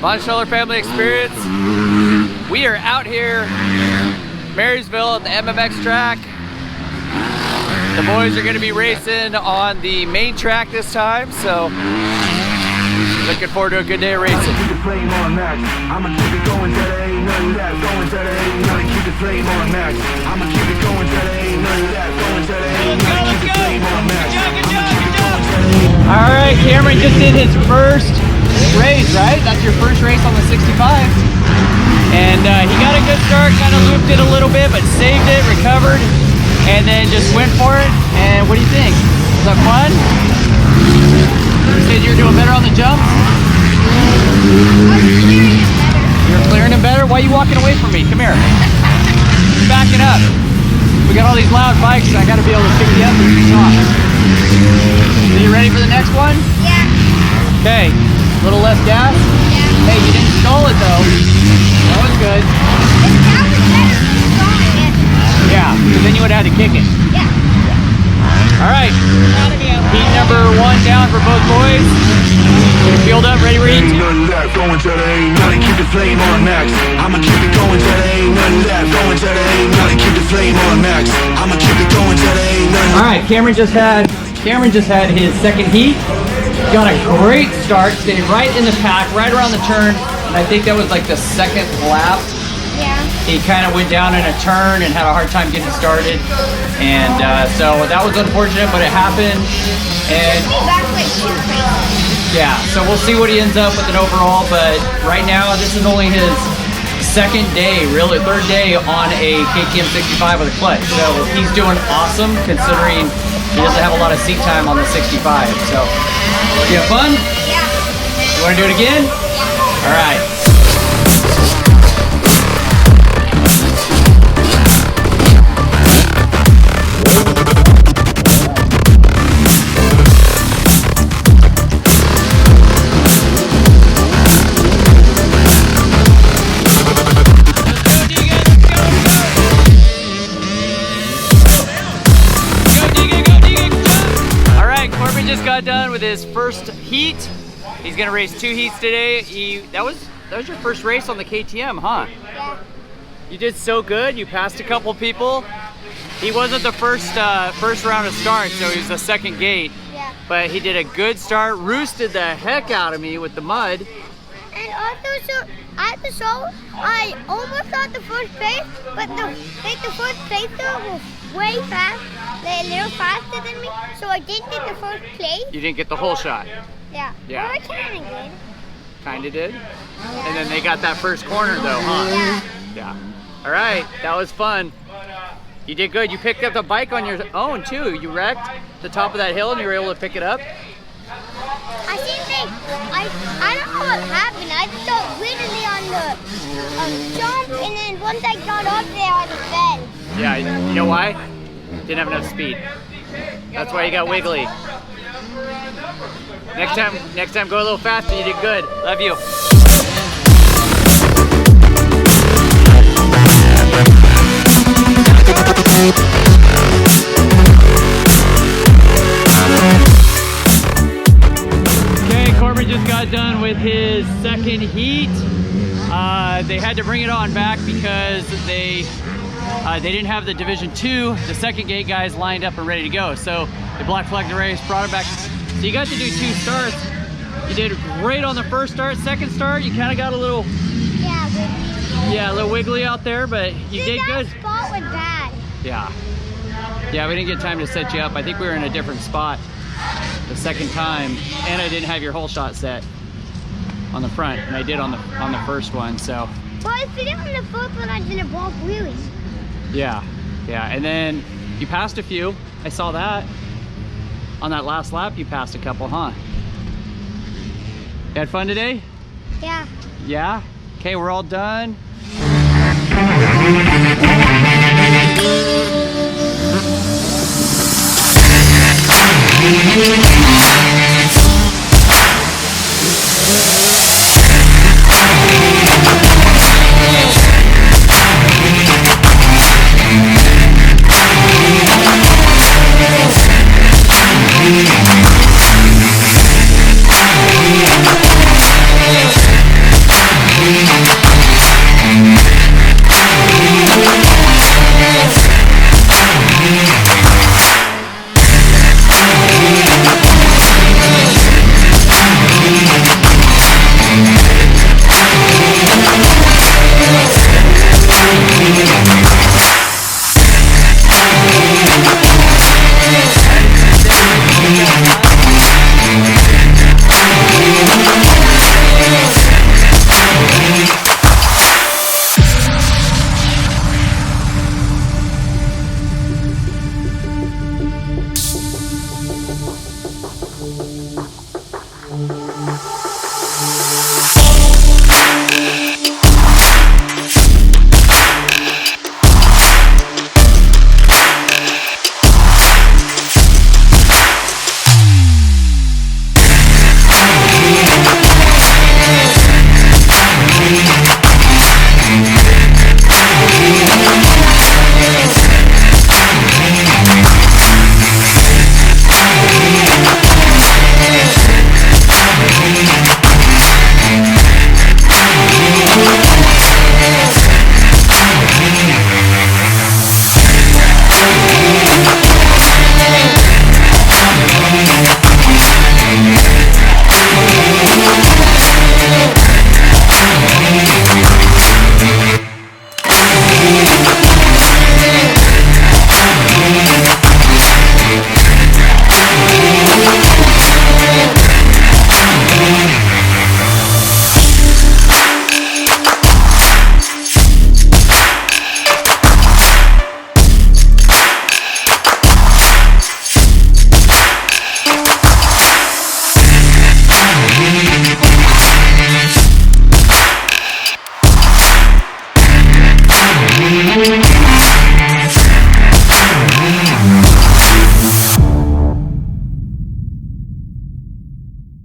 Schaller Family Experience. We are out here, Marysville at the MMX track. The boys are going to be racing on the main track this time, so looking forward to a good day of racing. Keep the flame on max. I'ma keep it going till there ain't none of that. Going till there ain't none. Keep the flame on max. I'ma keep it going till there ain't none of that. Going till there ain't none. Keep the flame on max. All right, Cameron just did his first race, right? That's your first race on the 65. And he got a good start, kind of looped it a little bit, but saved it, recovered, and then just went for it. And what do you think? Was that fun? You said you were doing better on the jumps? You're clearing him better? Why are you walking away from me? Come here. Back it up. We got all these loud bikes, and I got to be able to pick you up and talk. So you ready for the next one? Yeah. Okay. A little less gas? Yeah. Hey, you didn't stall it though. That was good. It sounded better than stalling it. Yeah, because then you would have had to kick it. Yeah. All right. Proud of you. Heat number 1 down for both boys. Get it fueled up, ready, ready. Ain't none of that. Going till there ain't none. Keep the flame on max. I'ma keep it going till there ain't none of that. Going till there ain't none. Keep the flame on max. I'ma keep it going till there ain't none. All right, Cameron just had his second heat. Got a great start, stayed right in the pack, right around the turn. And I think that was like the second lap. Yeah. He kind of went down in a turn and had a hard time getting started. And so that was unfortunate, but it happened. And Back like 2 races. yeah, so we'll see what he ends up with an overall. But right now, this is only his second day, really third day on a KTM 65 with a clutch. So he's doing awesome considering he doesn't have a lot of seat time on the 65. So you have fun? Yeah. You want to do it again? Yeah. All right. Corbin just got done with his first heat. He's gonna race 2 heats today. That was your first race on the KTM, huh? Yeah. You did so good. You passed a couple people. He wasn't the first round of start, so he was the second gate. Yeah. But he did a good start. Roosted the heck out of me with the mud. And also, so at the show, I almost got the first place, but the first placer was way fast, a little faster than me, so I didn't get the first place. You didn't get the whole shot. Yeah. Yeah. Or I kind of did. Kinda did. Yeah. And then they got that first corner though, huh? Yeah. Yeah. All right, that was fun. You did good. You picked up the bike on your own too. You wrecked the top of that hill and you were able to pick it up. I think I don't know what happened. I just got wiggly on the jump, and then once I got up there, I just fell. Yeah, you know why? Didn't have enough speed. That's why you got wiggly. Next time go a little faster. You did good. Love you. Okay, Corbin just got done with his second heat. They had to bring it on back because they didn't have the Division 2, the second gate guys lined up and ready to go. So they black flagged the race, brought it back. So you got to do 2 starts. You did great on the first start. Second start, you kind of got a little, a little wiggly out there, but you did good. That spot was bad. Yeah, we didn't get time to set you up. I think we were in a different spot the second time, and I didn't have your whole shot set on the front, and I did on the first one. So. Well, I fit it on the first one. I did a ball wheelie. Yeah, and then you passed a few. I saw that. On that last lap, you passed a couple, huh? You had fun today? Yeah. Yeah? Okay, we're all done. Bye.